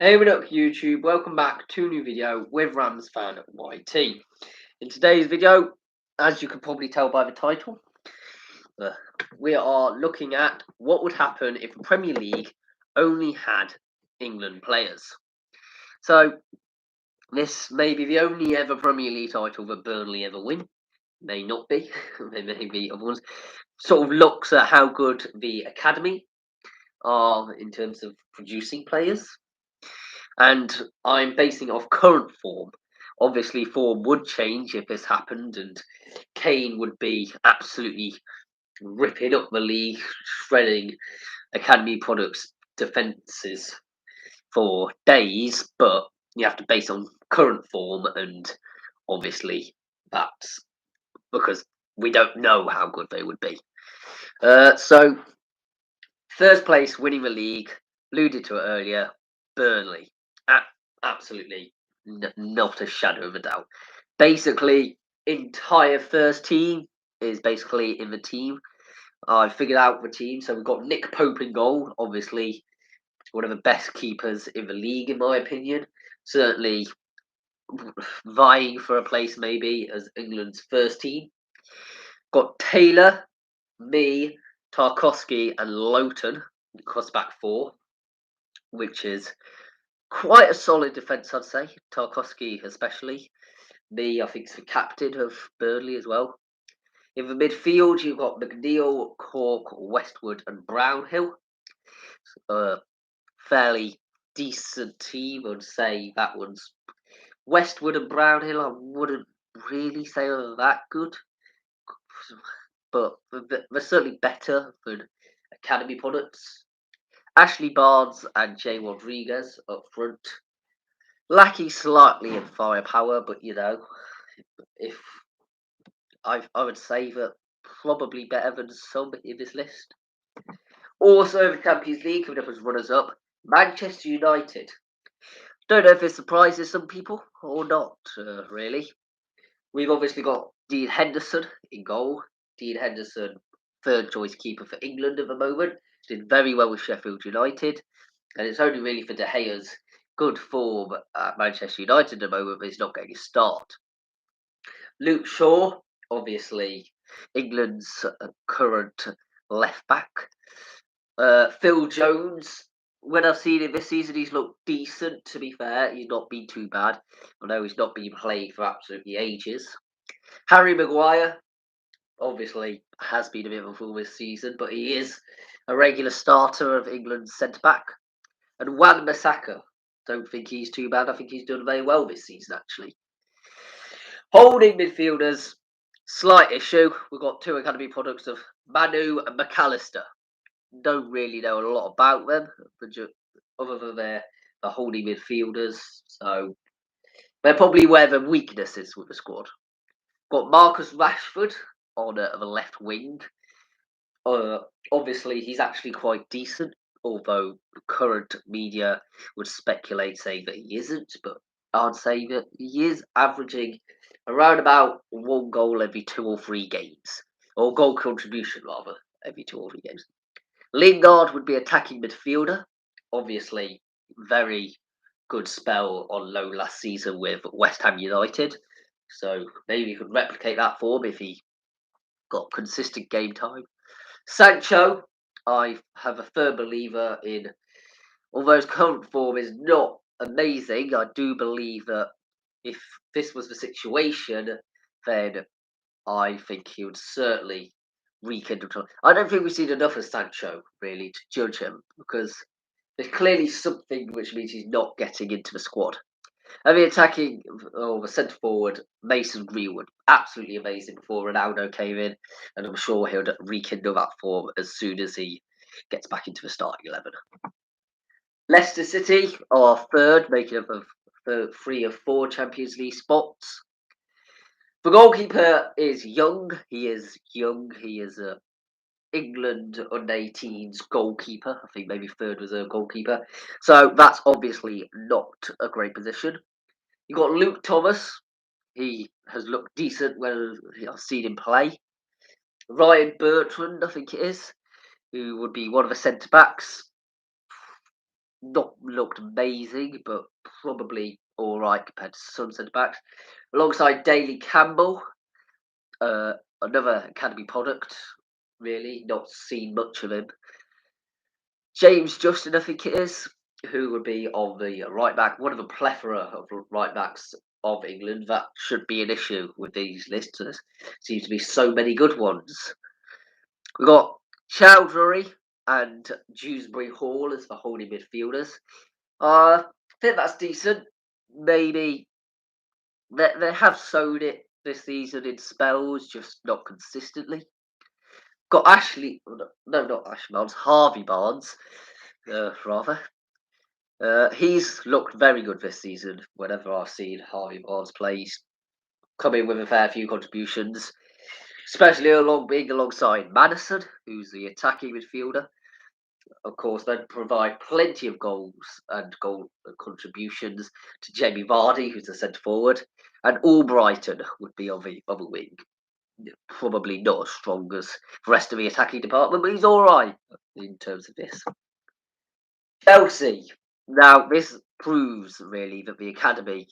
Hey, what up YouTube? Welcome back to a new video with Rams fan YT. In today's video, as you can probably tell by the title, uh, we are looking at what would happen if the Premier League only had England players. So this may be the only ever Premier League title that Burnley ever win. May not be. There may be other ones. Sort of looks at how good the academy are in terms of producing players. And I'm basing it off current form. Obviously, form would change if this happened, and Kane would be absolutely ripping up the league, shredding academy products defences for days. But you have to base on current form, and obviously that's because we don't know how good they would be. So first place winning the league, alluded to it earlier, Burnley. Absolutely not a shadow of a doubt. Basically, entire first team is basically in the team. I figured out the team. So we've got Nick Pope in goal, obviously one of the best keepers in the league, in my opinion. Certainly vying for a place maybe as England's first team. Got Taylor, me, Tarkowski, and Lowton across back four, which is quite a solid defence, I'd say. Tarkowski, especially. Me, I think, is the captain of Burnley as well. In the midfield, you've got McNeil, Cork, Westwood, and Brownhill. Fairly decent team, I'd say that one's. Westwood and Brownhill, I wouldn't really say are that good, but they're certainly better than academy products. Ashley Barnes and Jay Rodriguez up front. Lacking slightly in firepower, but if I would say that probably better than some in this list. Also, the Champions League coming up as runners up, Manchester United. Don't know if it surprises some people or not, really. We've obviously got Dean Henderson in goal. Dean Henderson, third choice keeper for England at the moment. Did very well with Sheffield United. And it's only really for De Gea's good form at Manchester United at the moment, but he's not getting a start. Luke Shaw, obviously England's current left back. Phil Jones, when I've seen him this season, he's looked decent, to be fair. He's not been too bad. I know he's not been played for absolutely ages. Harry Maguire, obviously, has been a bit of a fool this season, but he is a regular starter of England's centre back. And Wan-Bissaka, don't think he's too bad. I think he's done very well this season, actually. Holding midfielders, slight issue. We've got two academy products of Manu and McAllister. Don't really know a lot about them, other than they're the holding midfielders. So they're probably where the weakness is with the squad. Got Marcus Rashford on the left wing. Obviously, he's actually quite decent, although current media would speculate saying that he isn't. But I'd say that he is averaging around about one goal every 2 or 3 games, or goal contribution rather, every 2 or 3 games. Lingard would be attacking midfielder. Obviously, very good spell on loan last season with West Ham United. So maybe he could replicate that form if he got consistent game time. Sancho, I have a firm believer in, although his current form is not amazing, I do believe that if this was the situation, then I think he would certainly rekindle. I don't think we've seen enough of Sancho really to judge him because there's clearly something which means he's not getting into the squad. I mean, attacking or the centre forward, Mason Greenwood, absolutely amazing before Ronaldo came in, and I'm sure he'll rekindle that form as soon as he gets back into the starting 11. Leicester City are third, making up of 3 of 4 Champions League spots. The goalkeeper is young. He is young. He is a England under-18s goalkeeper. I think maybe third reserve goalkeeper. So that's obviously not a great position. You got Luke Thomas. He has looked decent when I've seen him play. Ryan Bertrand, I think it is, who would be one of the centre backs. not looked amazing, but probably all right compared to some centre backs. Alongside Daly Campbell, uh, another academy product. Really, not seen much of him. James Justin, I think it is, who would be on the right back, one of a plethora of right backs of England. That should be an issue with these lists. There seems to be so many good ones. We've got Chowdhury and Dewsbury Hall as the holding midfielders. I think that's decent. Maybe they have sown it this season in spells, just not consistently. Got Ashley, no, not Ashley Barnes, Harvey Barnes, rather. He's looked very good this season. Whenever I've seen Harvey Barnes play, he's come in with a fair few contributions, especially being alongside Madison, who's the attacking midfielder. Of course, then provide plenty of goals and goal contributions to Jamie Vardy, who's the centre forward, and Albrighton would be on the other wing. Probably not as strong as the rest of the attacking department, but he's all right in terms of this. Chelsea. Now, this proves really that the academy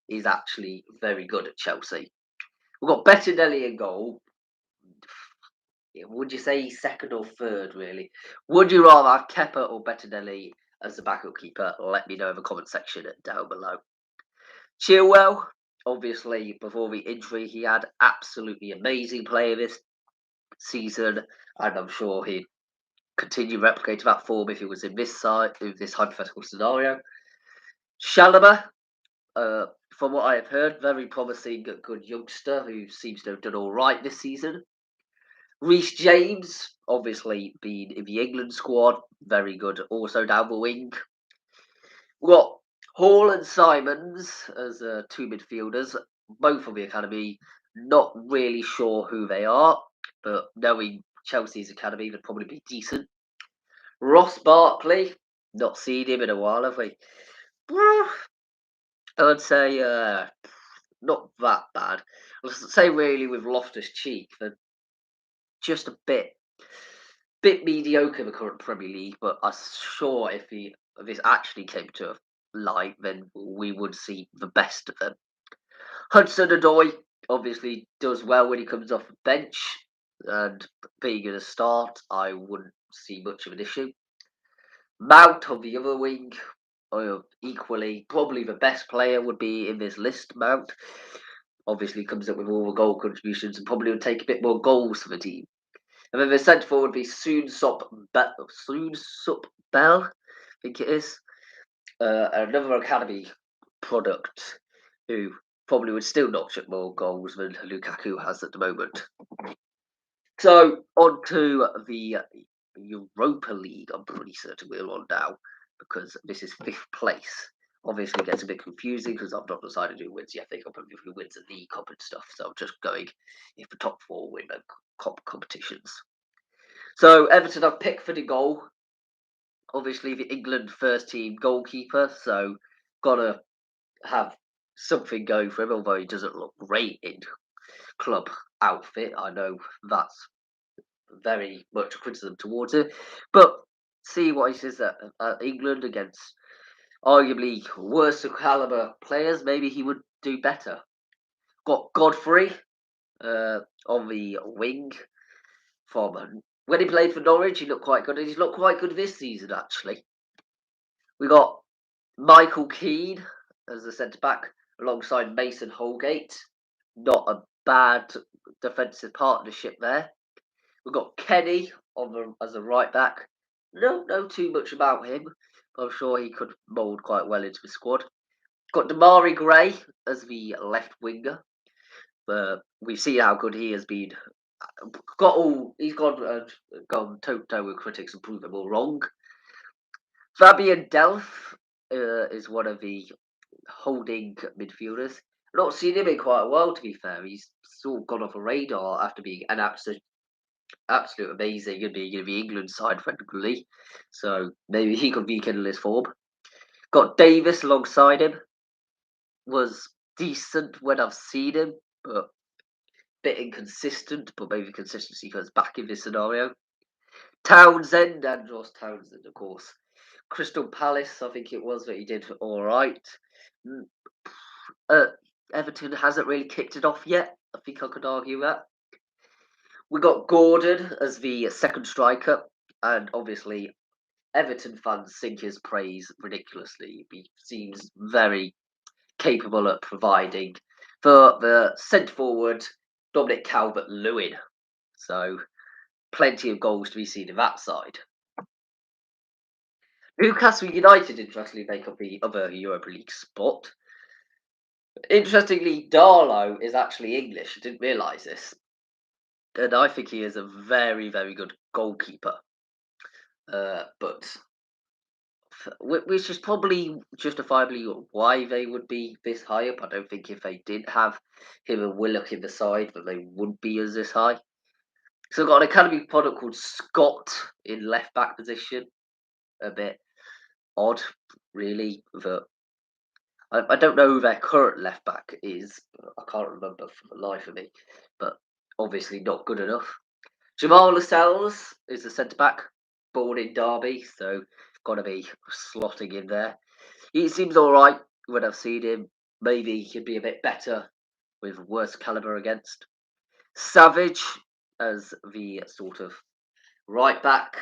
is actually very good at Chelsea. We've got Bettinelli in goal. Would you say he's second or third, really? Would you rather have Kepa or Bettinelli as the backup keeper? Let me know in the comment section down below. Chilwell, obviously, before the injury, he had absolutely amazing play this season, and I'm sure he'd continue replicating that form if he was in this hypothetical scenario. Chalobah, from what I have heard, very promising, good youngster who seems to have done all right this season. Reece James, obviously being in the England squad, very good also down the wing. We've got Hall and Simons as two midfielders, both from the academy. Not really sure who they are, but knowing Chelsea's academy, they'd probably be decent. Ross Barkley, not seen him in a while, have we? I'd say not that bad. Let's say really with Loftus Cheek, they're just a bit mediocre in the current Premier League, but I'm sure if this actually came to light, then we would see the best of them. Hudson-Odoi obviously does well when he comes off the bench, and being in a start, I wouldn't see much of an issue. Mount on the other wing, equally, probably the best player would be in this list, Mount. Obviously comes up with all the goal contributions and probably would take a bit more goals for the team. And then the centre forward would be Soon Sup Bell, I think it is. Another academy product who probably would still notch up more goals than Lukaku has at the moment. So on to the Europa League. I'm pretty certain we're on now because this is 5th place. Obviously, it gets a bit confusing because I've not decided who wins the FA Cup and who wins the League Cup and stuff. So I'm just going if the top 4 win the competitions. So Everton have Pickford in goal. Obviously, the England first team goalkeeper. So gotta have something going for him. Although he doesn't look great in club outfit, I know that's very much criticism towards it. But see what he says at England against arguably worse caliber players, maybe he would do better. Got Godfrey on the wing from when he played for Norwich, he looked quite good. He's looked quite good this season, actually. We got Michael Keane as the centre back alongside Mason Holgate. Not a bad defensive partnership there. We've got Kenny as a right back. Don't know too much about him, but I'm sure he could mould quite well into the squad. Got Damari Gray as the left winger. We've seen how good he has been. He's gone toe to toe with critics and proved them all wrong. Fabian Delph is one of the holding midfielders. I've not seen him in quite a while, to be fair. He's sort of gone off a radar after being an absolute amazing and being in the England side frequently. So maybe he could rekindle his form. Got Davis alongside him. Was decent when I've seen him, but a bit inconsistent. But maybe consistency comes back in this scenario. Townsend and Ross Townsend, of course. Crystal Palace, I think it was that he did all right. Mm, Uh, Everton hasn't really kicked it off yet. I think I could argue that. We got Gordon as the second striker, and obviously Everton fans sing his praise ridiculously. He seems very capable at providing for the centre forward Dominic Calvert-Lewin. So plenty of goals to be seen in that side. Newcastle United, interestingly, make up the other Europa League spot. Interestingly, Darlow is actually English. I didn't realise this. And I think he is a very, very good goalkeeper. But which is probably justifiably why they would be this high up. I don't think if they did have him and Willock in the side, that they would be as this high. So we've got an academy product called Scott in left back position. A bit odd, really. That I don't know who their current left back is. I can't remember for the life of me, but obviously not good enough. Jamal Lascelles is the centre back, born in Derby, so got to be slotting in there. He seems all right when I've seen him. Maybe he could be a bit better with worse calibre against. Savage as the sort of right back.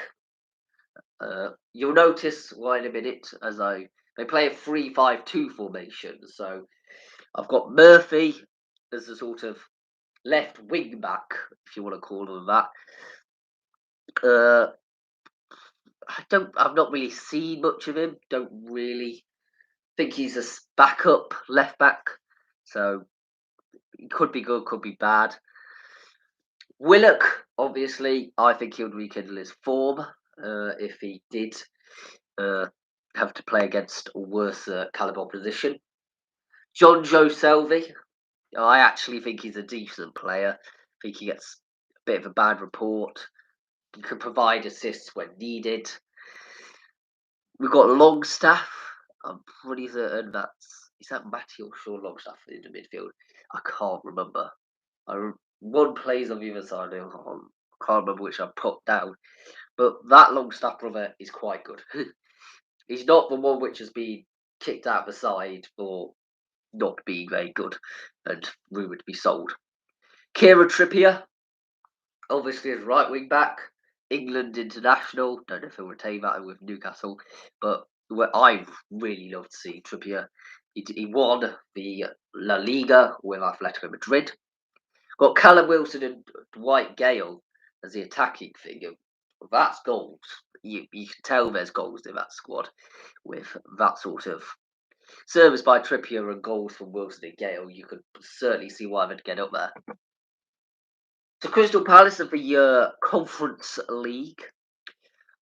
You'll notice why in a minute as they play a 3-5-2 formation. So I've got Murphy as a sort of left wing back, if you want to call him that. I've not really seen much of him. Don't really think he's a backup left back. So he could be good, could be bad. Willock, obviously, I think he would rekindle his form if he did have to play against a worse calibre opposition. John Joe Selvey, I actually think he's a decent player. I think he gets a bit of a bad report. He can provide assists when needed. We've got Longstaff. I'm pretty certain is that Matty or Sean Longstaff in the midfield? I can't remember. One plays on the other side. I can't remember which I put down. But that Longstaff brother is quite good. He's not the one which has been kicked out the side for not being very good and rumoured to be sold. Kiera Trippier, obviously as right wing back, England international. Don't know if he'll retain that with Newcastle, but I really love to see Trippier. He won the La Liga with Atletico Madrid. Got Callum Wilson and Dwight Gale as the attacking thing. That's goals. You can tell there's goals in that squad with that sort of service by Trippier and goals from Wilson and Gale. You could certainly see why they'd get up there. So Crystal Palace of the Conference League.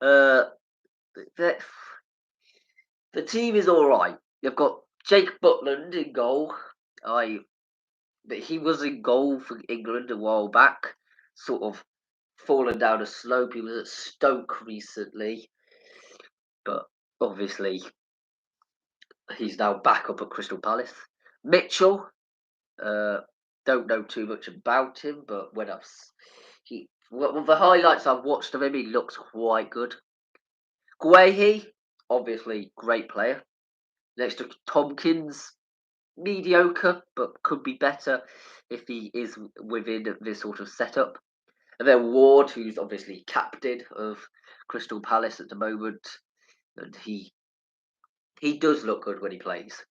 The team is all right. You've got Jake Butland in goal. He was in goal for England a while back, sort of fallen down a slope. He was at Stoke recently, but obviously he's now back up at Crystal Palace. Mitchell, don't know too much about him, but the highlights I've watched of him, he looks quite good. Guehi, obviously great player. Next to Tompkins, mediocre, but could be better if he is within this sort of setup. And then Ward, who's obviously captain of Crystal Palace at the moment, and he does look good when he plays.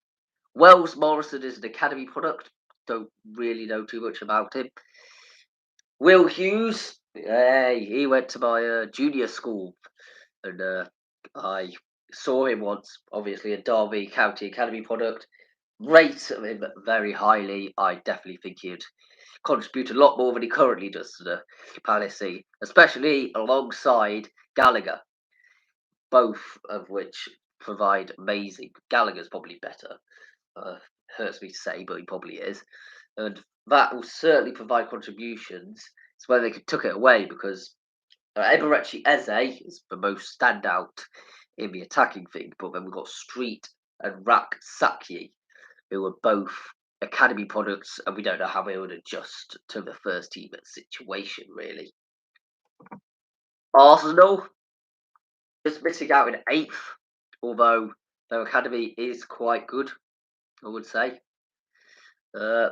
Wells Morrison is an academy product. Don't really know too much about him. Will Hughes, hey, he went to my junior school, and I saw him once. Obviously, a Derby County Academy product. Rate him very highly. I definitely think he'd contribute a lot more than he currently does to the Palace, especially alongside Gallagher, both of which provide amazing. Gallagher's probably better. Hurts me to say, but he probably is. And that will certainly provide contributions. It's where they took it away because Eberechi Eze is the most standout in the attacking thing, but then we've got Street and Rak Sakyi, who are both academy products, and we don't know how they would adjust to the first team situation, really. Arsenal just missing out in 8th. although their academy is quite good, I would say. So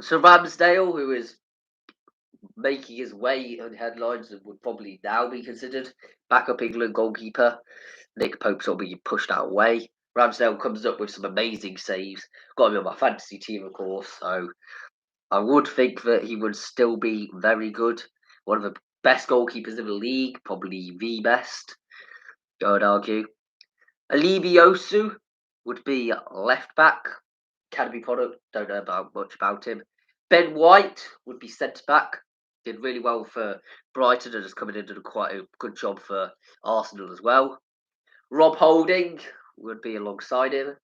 Ramsdale, who is making his way on headlines and would probably now be considered backup England goalkeeper. Nick Pope's will be pushed out away. Ramsdale comes up with some amazing saves. Got him on my fantasy team, of course. So I would think that he would still be very good. One of the best goalkeepers in the league, probably the best, I would argue. Alibiosu would be left back. Academy product, don't know much about him. Ben White would be centre back. Did really well for Brighton and has come in and done quite a good job for Arsenal as well. Rob Holding would be alongside him.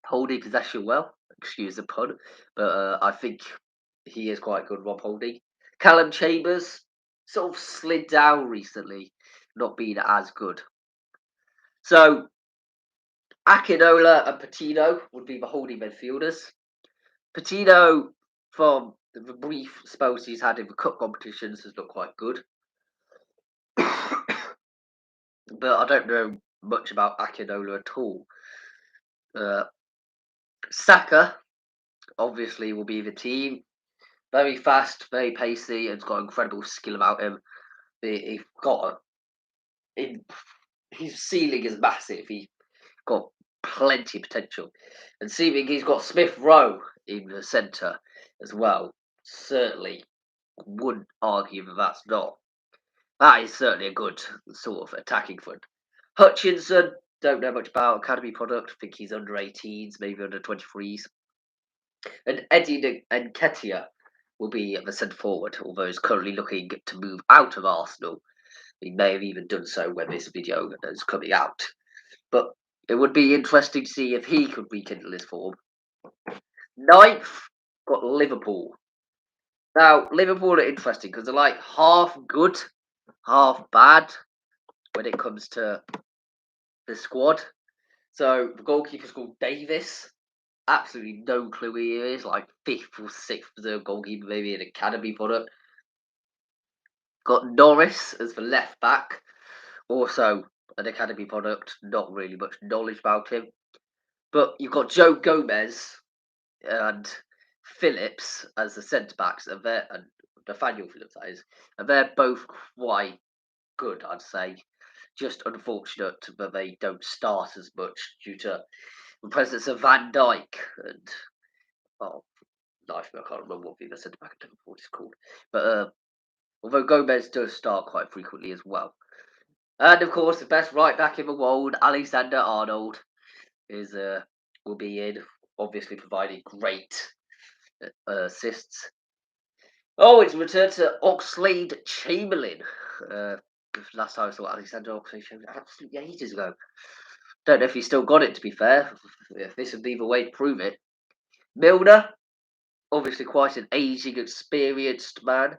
Holding possession well, excuse the pun, but I think he is quite good, Rob Holding. Callum Chambers sort of slid down recently, not being as good. So Akinola and Patino would be the holding midfielders. Patino, from the brief spells he's had in the cup competitions, has looked quite good. But I don't know much about Akinola at all. Saka, obviously, will be the team. Very fast, very pacey, and has got incredible skill about him. He's got his ceiling is massive. He's got plenty of potential. And seeming he's got Smith Rowe in the centre as well. Certainly wouldn't argue that that's not. That is certainly a good sort of attacking front. Hutchinson, don't know much about academy product. I think he's under 18s, maybe under 23s. And Eddie Nketiah will be the centre forward, although he's currently looking to move out of Arsenal. He may have even done so when this video is coming out. But it would be interesting to see if he could rekindle his form. Ninth, got Liverpool. Now, Liverpool are interesting because they're like half good, half bad when it comes to the squad. So the goalkeeper's called Davis. Absolutely no clue who he is, like 5th or 6th reserve goalkeeper, maybe an academy product. Got Norris as the left back, also an academy product, not really much knowledge about him. But you've got Joe Gomez and Phillips as the centre backs, and Nathaniel Phillips, that is, and they're both quite good, I'd say. Just unfortunate that they don't start as much due to the presence of Van Dijk and I can't remember what the centre back at Liverpool is called. But although Gomez does start quite frequently as well. And of course, the best right back in the world, Alexander Arnold, will be in, obviously providing great assists. Oh, it's returned to Oxlade-Chamberlain. Last time I saw Alexander Oxlade-Chamberlain, absolutely ages ago. Don't know if he still got it, to be fair. If this would be the way to prove it. Milner, obviously quite an aging, experienced man,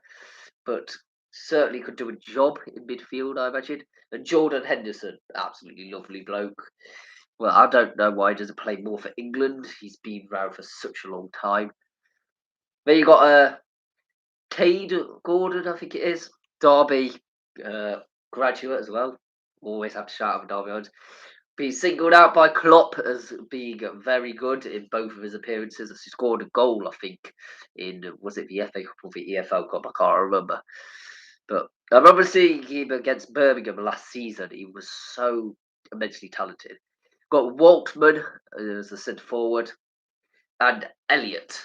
but certainly could do a job in midfield, I imagine. And Jordan Henderson, absolutely lovely bloke. Well, I don't know why he doesn't play more for England. He's been around for such a long time. Then you got Cade Gordon, I think it is. Derby graduate as well. Always have to shout out for Derby ones. Being singled out by Klopp as being very good in both of his appearances. He scored a goal, I think, was it the FA Cup or the EFL Cup? I can't remember. But I remember seeing him against Birmingham last season. He was so immensely talented. Got Waltman as a centre forward, and Elliott.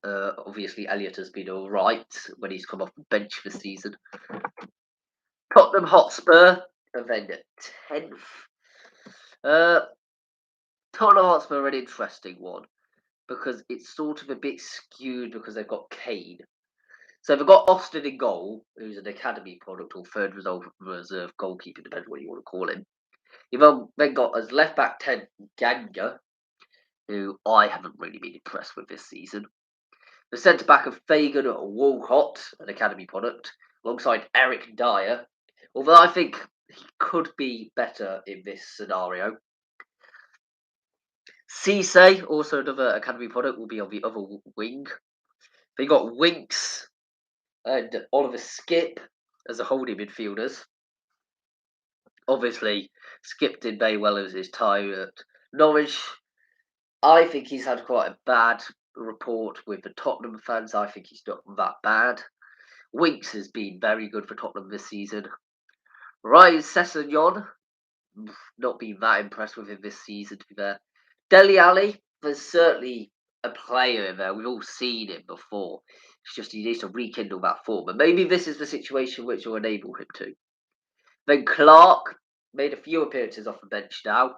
Obviously, Elliott has been all right when he's come off the bench this season. Tottenham Hotspur, and then 10th. Tottenham Hotspur are an interesting one because it's sort of a bit skewed because they've got Kane. So they've got Austin in goal, who's an academy product or third reserve goalkeeper, depending on what you want to call him. You've then got as left back 10 Ganga, who I haven't really been impressed with this season. The centre back of Fagan Walcott, an academy product, alongside Eric Dyer, although I think he could be better in this scenario. Cisse, also another academy product, will be on the other wing. They got Winks and Oliver Skip as the holding midfielders. Obviously, skipped in very well as his time at Norwich. I think he's had quite a bad report with the Tottenham fans. I think he's not that bad. Winks has been very good for Tottenham this season. Ryan Sessegnon, not been that impressed with him this season, to be fair. Dele Alli, there's certainly a player in there. We've all seen him before. It's just he needs to rekindle that form. And maybe this is the situation which will enable him to. Then Clark made a few appearances off the bench now.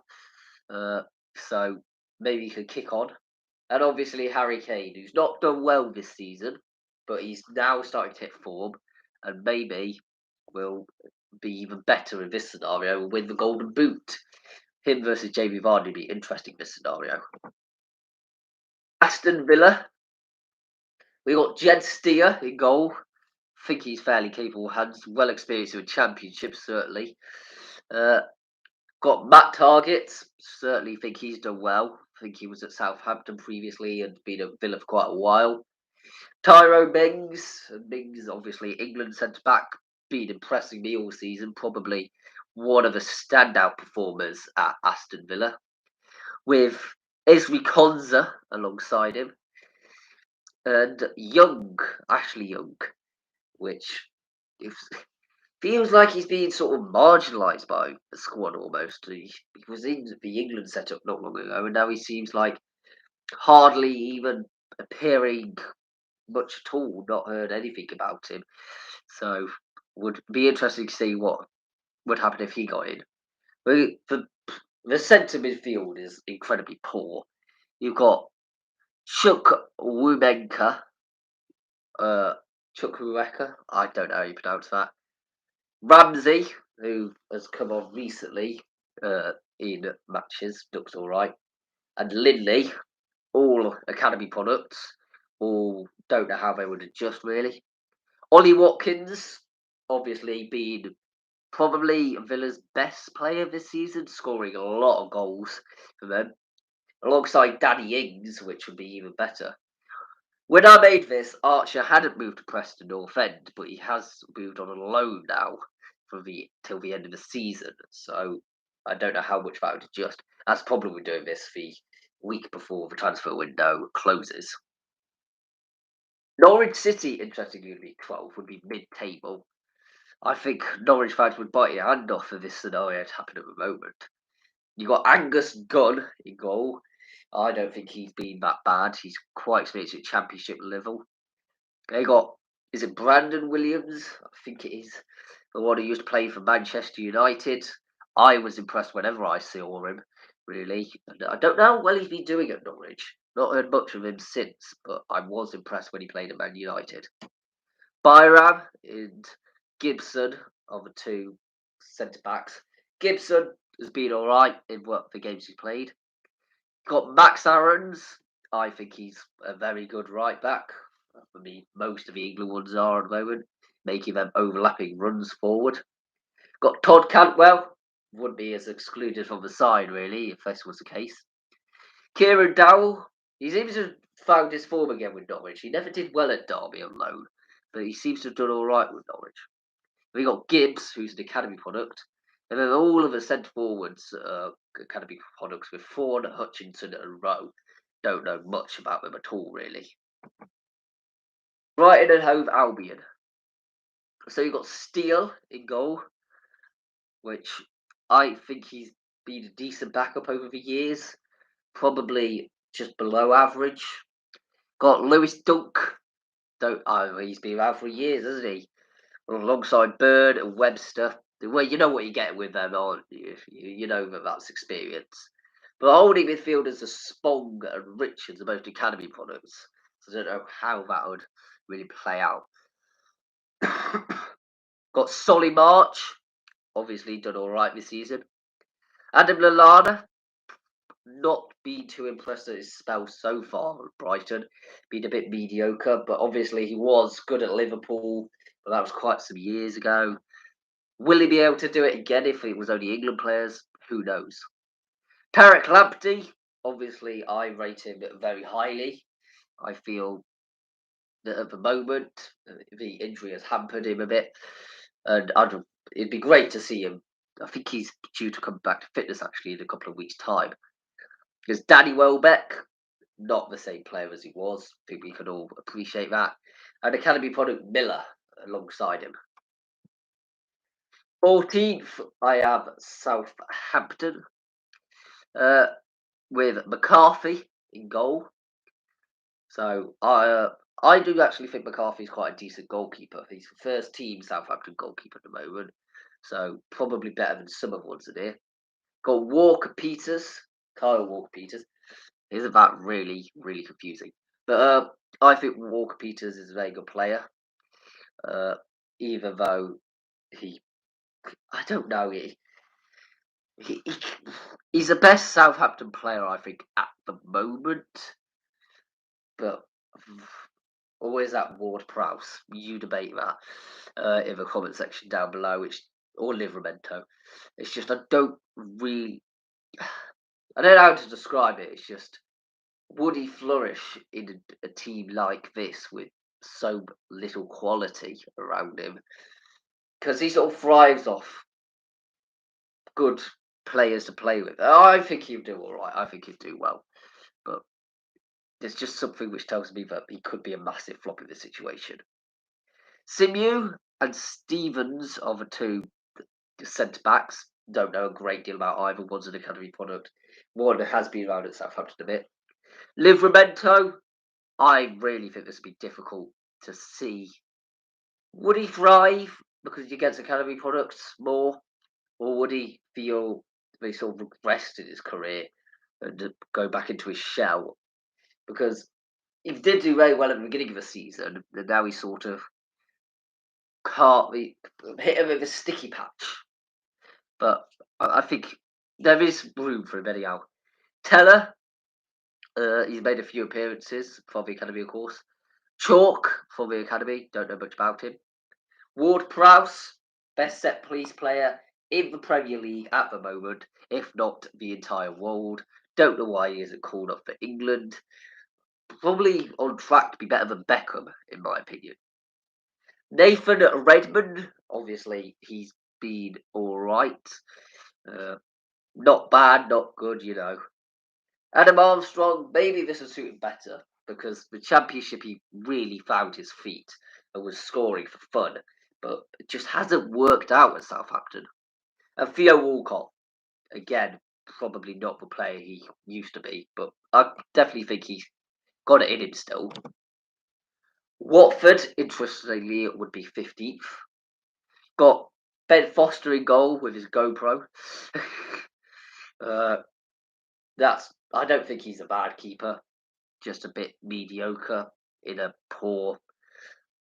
So maybe he could kick on. And obviously Harry Kane, who's not done well this season, but he's now starting to hit form and maybe will be even better in this scenario and win the Golden Boot. Him versus Jamie Vardy would be interesting in this scenario. Aston Villa, we got Jed Steer in goal. I think he's fairly capable hands, well experienced in championships, certainly. Got Matt Targett, certainly think he's done well. I think he was at Southampton previously and been at Villa for quite a while. Tyrone Mings, obviously England centre back, been impressing me all season, probably one of the standout performers at Aston Villa, with Ezri Konsa alongside him, and Ashley Young, which feels like he's being sort of marginalised by the squad almost. He was in the England setup not long ago, and now he seems like hardly even appearing much at all. Not heard anything about him. So would be interesting to see what would happen if he got in. The centre midfield is incredibly poor. You've got Chukwuemeka, I don't know how you pronounce that. Ramsey, who has come on recently in matches, looks all right. And Lindley, all academy products, all don't know how they would adjust really. Ollie Watkins, obviously being probably Villa's best player this season, scoring a lot of goals for them, alongside Danny Ings, which would be even better. When I made this, Archer hadn't moved to Preston North End, but he has moved on a loan now till the end of the season. So I don't know how much that would adjust. That's probably doing this the week before the transfer window closes. Norwich City, interestingly, would be 12, would be mid-table. I think Norwich fans would bite your hand off for this scenario to happen at the moment. You got Angus Gunn in goal. I don't think he's been that bad. He's quite experienced at championship level. They got, is it Brandon Williams? I think it is. The one who used to play for Manchester United. I was impressed whenever I saw him, really. And I don't know how well he's been doing at Norwich. Not heard much of him since, but I was impressed when he played at Man United. Byram and Gibson are the two centre backs. Gibson has been all right in what the games he's played. Got Max Aarons. I think he's a very good right back. For me, most of the England ones are at the moment, making them overlapping runs forward. Got Todd Cantwell. Wouldn't be as excluded from the side, really, if this was the case. Kieran Dowell. He seems to have found his form again with Norwich. He never did well at Derby on loan, but he seems to have done all right with Norwich. We got Gibbs, who's an academy product, and then all of the centre forwards, academy products with Fawn, Hutchinson, and Rowe. Don't know much about them at all, really. Brighton and Hove Albion. So you've got Steele in goal, which I think he's been a decent backup over the years, probably just below average. Got Lewis Dunk. He's been around for years, hasn't he? Alongside Bird and Webster. Well, you know what you get with them, aren't you? You know that's experience. But holding midfielders are Spong and Richards are both academy products. So I don't know how that would really play out. Got Solly March, obviously done all right this season. Adam Lallana, not been too impressed at his spell so far at Brighton. Been a bit mediocre, but obviously he was good at Liverpool, but that was quite some years ago. Will he be able to do it again if it was only England players? Who knows? Tarek Lamptey, obviously I rate him very highly. I feel that at the moment the injury has hampered him a bit, and it'd be great to see him I think he's due to come back to fitness actually in a couple of weeks' time. Because Danny Welbeck, not the same player as he was. I think we can all appreciate that. And academy product Miller alongside him. 14th, I have Southampton with McCarthy in goal. So I do actually think McCarthy's quite a decent goalkeeper. He's the first team Southampton goalkeeper at the moment. So probably better than some of the ones in here. Got Walker Peters, Kyle Walker Peters. Isn't that really, really confusing? But I think Walker Peters is a very good player. Even though I don't know, he's the best Southampton player, I think, at the moment. But always that Ward Prowse. You debate that in the comment section down below, or Livramento. It's just I don't know how to describe it. It's just, would he flourish in a team like this with so little quality around him? Because he sort of thrives off good players to play with. I think he'll do all right. I think he'll do well. But there's just something which tells me that he could be a massive flop in this situation. Simeon and Stevens are the two centre-backs. Don't know a great deal about either. One's an academy product. One has been around at Southampton a bit. Livramento, I really think this would be difficult to see. Would he thrive because he gets academy products more? Or would he feel he sort of regressed in his career and go back into his shell? Because he did do very well at the beginning of the season, and now he's sort of hit him with a sticky patch. But I think there is room for him anyhow. Teller, he's made a few appearances for the academy, of course. Chalk for the academy, don't know much about him. Ward Prowse, best set piece player in the Premier League at the moment, if not the entire world. Don't know why he isn't called up for England. Probably on track to be better than Beckham, in my opinion. Nathan Redmond, obviously, he's been all right. Not bad, not good, you know. Adam Armstrong, maybe this will suit him better because the Championship he really found his feet and was scoring for fun, but it just hasn't worked out at Southampton. And Theo Walcott, again, probably not the player he used to be, but I definitely think he's got it in him still. Watford, interestingly, would be 15th. Got Ben Foster in goal with his GoPro. I don't think he's a bad keeper, just a bit mediocre in a poor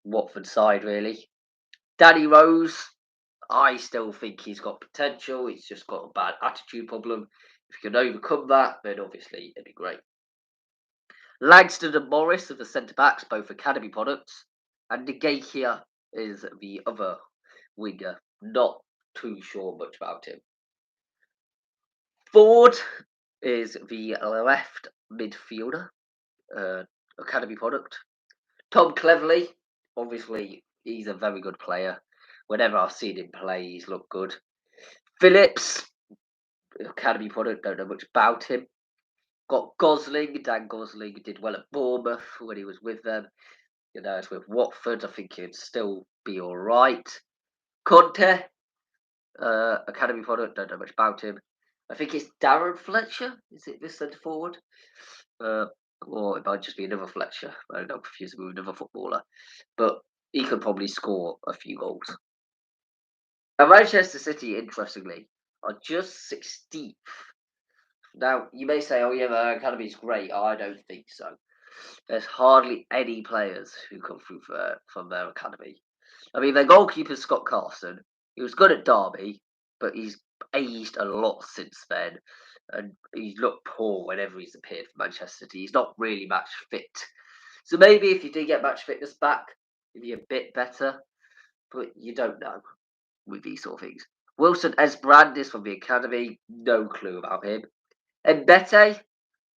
Watford side, really. Danny Rose, I still think he's got potential. He's just got a bad attitude problem. If you can overcome that, then obviously it'd be great. Langston and Morris are the centre-backs, both academy products. And Ngakia is the other winger. Not too sure much about him. Ford is the left midfielder, academy product. Tom Cleverley, obviously, he's a very good player. Whenever I've seen him play, he's looked good. Phillips, academy product, don't know much about him. Got Gosling, Dan Gosling did well at Bournemouth when he was with them. You know, it's with Watford, I think he'd still be all right. Conte, academy product, don't know much about him. I think it's Darren Fletcher, is it this centre forward? Or it might just be another Fletcher. I don't know, confused with another footballer. But he could probably score a few goals. And Manchester City, interestingly, are just 16th. Now, you may say, oh yeah, the academy's great. I don't think so. There's hardly any players who come through from their academy. I mean, their goalkeeper, Scott Carson, he was good at Derby, but he's aged a lot since then. And he's looked poor whenever he's appeared for Manchester City. He's not really match fit. So maybe if you do get match fitness back, he'd be a bit better. But you don't know with these sort of things. Wilson Esbrandis from the academy, no clue about him. And Bete,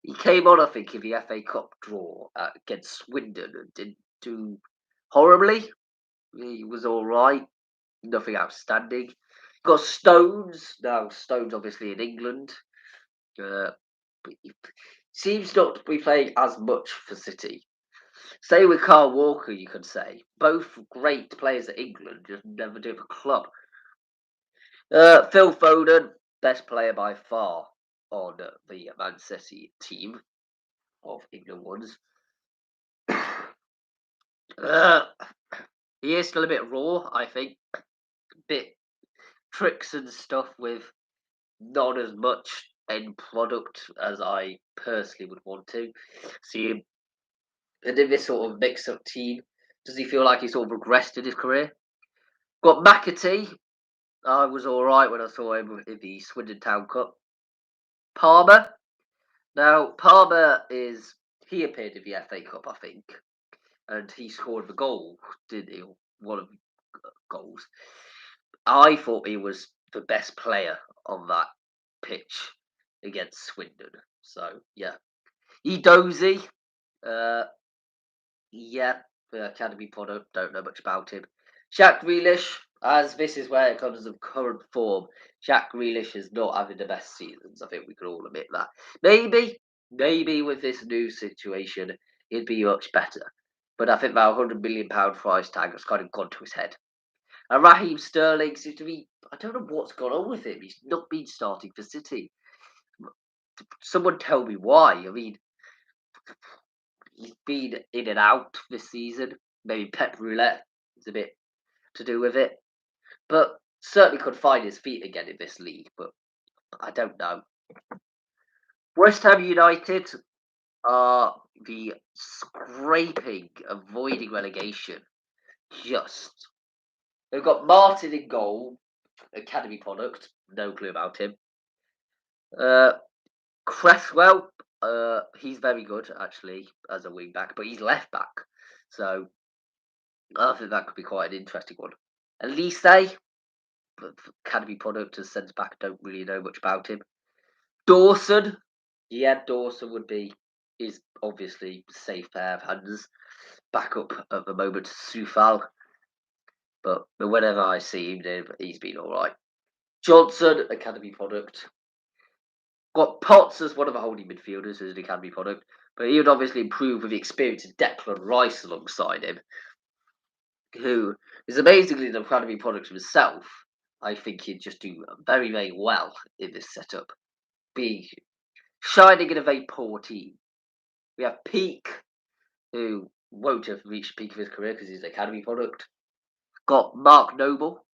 he came on, I think, in the FA Cup draw against Swindon and didn't do horribly. He was all right, nothing outstanding. Got Stones. Now, Stones obviously in England. But he seems not to be playing as much for City. Same with Carl Walker, you could say. Both great players at England, just never do for club. Phil Foden, best player by far on the Man City team of England ones. He is still a bit raw, I think. A bit tricks and stuff with not as much end product as I personally would want to see him. And in this sort of mix-up team, does he feel like he's sort of regressed in his career? Got McAtee. I was all right when I saw him in the Swindon Town Cup. Palmer. Now, Palmer he appeared in the FA Cup, I think, and he scored the goal, didn't he? One of the goals. I thought he was the best player on that pitch against Swindon. So, yeah. Edozie. Yeah, the academy product. Don't know much about him. Jack Grealish, as this is where it comes of current form. Jack Grealish is not having the best seasons. I think we can all admit that. Maybe with this new situation, he'd be much better. But I think that £100 million price tag has kind of gone to his head. And Raheem Sterling seems to be, I don't know what's gone on with him. He's not been starting for City. Someone tell me why. I mean, he's been in and out this season. Maybe Pep Roulette is a bit to do with it. But certainly could find his feet again in this league. But I don't know. West Ham United are the scraping, avoiding relegation. They've got Martin in goal, academy product. No clue about him. Cresswell, he's very good actually as a wing back, but he's left back, so I think that could be quite an interesting one. Elise, academy product as centre back, don't really know much about him. Dawson, Dawson is obviously safe pair of hands. Backup at the moment, Sufal, but whenever I see him, he's been all right. Johnson, academy product. Got Potts as one of the holding midfielders as an academy product, but he would obviously improve with the experience of Declan Rice alongside him, who is amazingly an academy product himself. I think he'd just do very, very well in this setup, being shining in a very poor team. We have Peak, who won't have reached the peak of his career because he's an academy product. Got Mark Noble,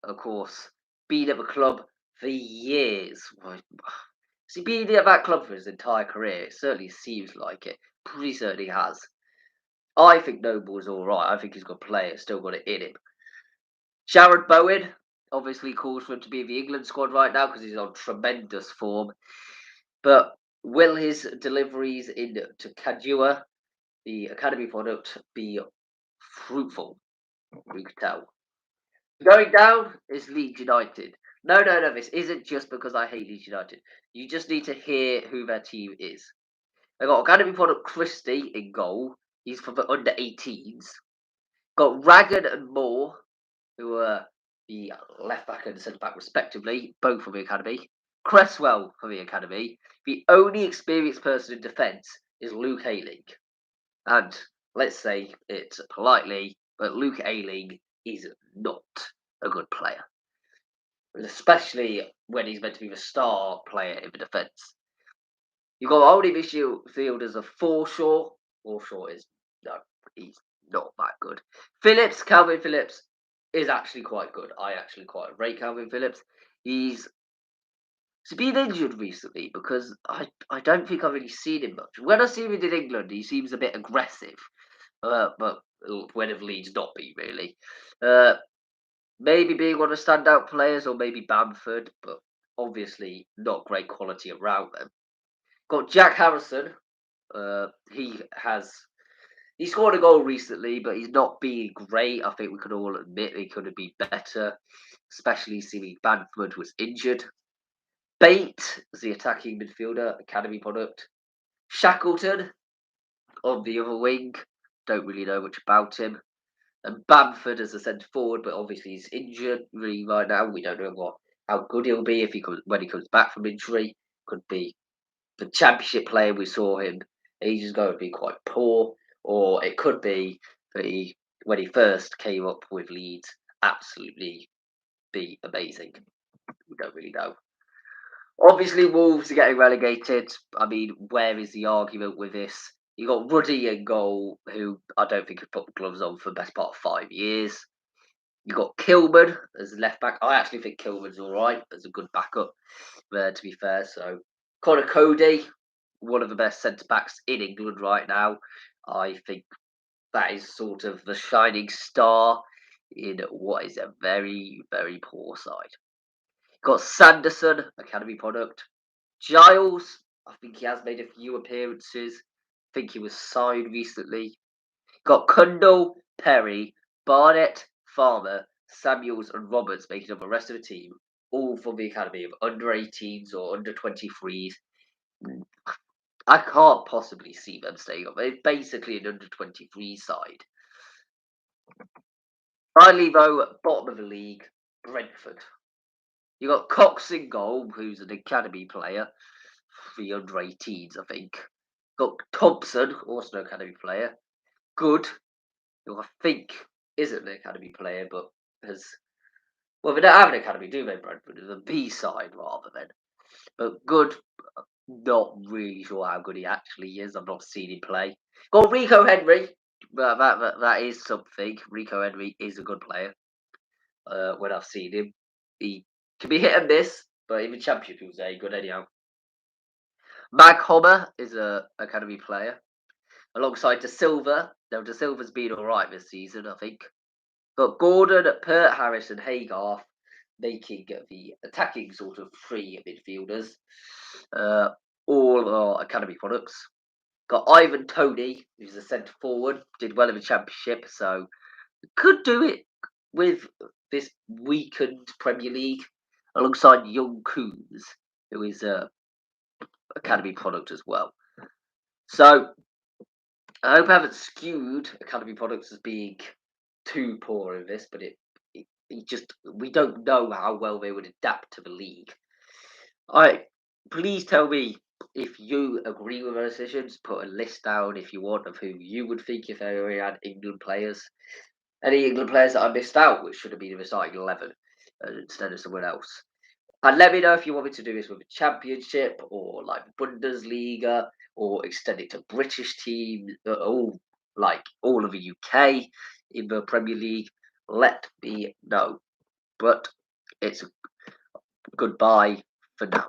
of course, been at the club for years. Has he been at that club for his entire career? It certainly seems like it. Pretty certainly has. I think Noble's all right. I think he's got players, still got it in him. Jared Bowen obviously calls for him to be in the England squad right now because he's on tremendous form. But will his deliveries into Kadua, the academy product, be fruitful? We could tell. Going down is Leeds United. No, this isn't just because I hate Leeds United. You just need to hear who their team is. They've got academy product Christie in goal. He's for the under 18s. Got Ragan and Moore, who are the left back and centre back respectively, both from the academy. Cresswell for the academy. The only experienced person in defence is Luke Ayling. And let's say it politely, but Luke Ayling is not a good player, especially when he's meant to be the star player in the defence. You've got only midfielders of Forshaw. Forshaw he's not that good. Calvin Phillips is actually quite good. I actually quite rate Calvin Phillips. He's been injured recently because I don't think I've really seen him much. When I see him in England, he seems a bit aggressive. But when have Leeds not been really? Maybe being one of the standout players, or maybe Bamford, but obviously not great quality around them. Got Jack Harrison. He scored a goal recently, but he's not being great. I think we could all admit he could have been better, especially seeing Bamford was injured. Bate is the attacking midfielder, academy product. Shackleton on the other wing. Don't really know much about him. and Bamford as a centre forward, but obviously he's injured really right now. We don't know how good he'll be when he comes back from injury. Could be the Championship player we saw him. He's just going to be quite poor, or it could be that when he first came up with Leeds, absolutely be amazing. We don't really know. Obviously, Wolves are getting relegated. I mean, where is the argument with this? You got Ruddy in goal, who I don't think have put gloves on for the best part of 5 years. You got Kilman as left back. I actually think Kilman's all right as a good backup, to be fair. So, Connor Cody, one of the best centre backs in England right now. I think that is sort of the shining star in what is a very, very poor side. Got Sanderson, academy product. Giles, I think he has made a few appearances. I think he was signed recently. Got Kundal, Perry, Barnett, Farmer, Samuels, and Roberts making up the rest of the team, all from the academy of under 18s or under 23s. I can't possibly see them staying up. It's basically an under 23 side. Finally, though, bottom of the league, Brentford. You got Cox in goal, who's an academy player, for the under 18s, I think. Got Thompson, also an academy player. Good, who I think isn't an academy player, but has. Well, they don't have an academy, do they, Brentford? It's a B side rather than. But Good, not really sure how good he actually is. I've not seen him play. Got Rico Henry. That is something. Rico Henry is a good player. When I've seen him, he can be hit and miss, but in the Championship he was very good anyhow. Mag Homer is a academy player, alongside De Silva. Now De Silva's been all right this season, I think. Got Gordon, Pert, Harris, and Haygarth making the attacking sort of three midfielders. All are academy products. Got Ivan Toney, who's a centre forward, did well in the Championship, so could do it with this weakened Premier League, alongside young Coons, who is a academy product as well. So I hope I haven't skewed academy products as being too poor in this, but it just we don't know how well they would adapt to the league. Please tell me if you agree with my decisions. Put a list down if you want of who you would think if they only had England players. Any England players that I missed out, which should have been in the starting 11 instead of someone else. And let me know if you want me to do this with a Championship or like Bundesliga or extend it to British teams, all of the UK in the Premier League. Let me know. But it's goodbye for now.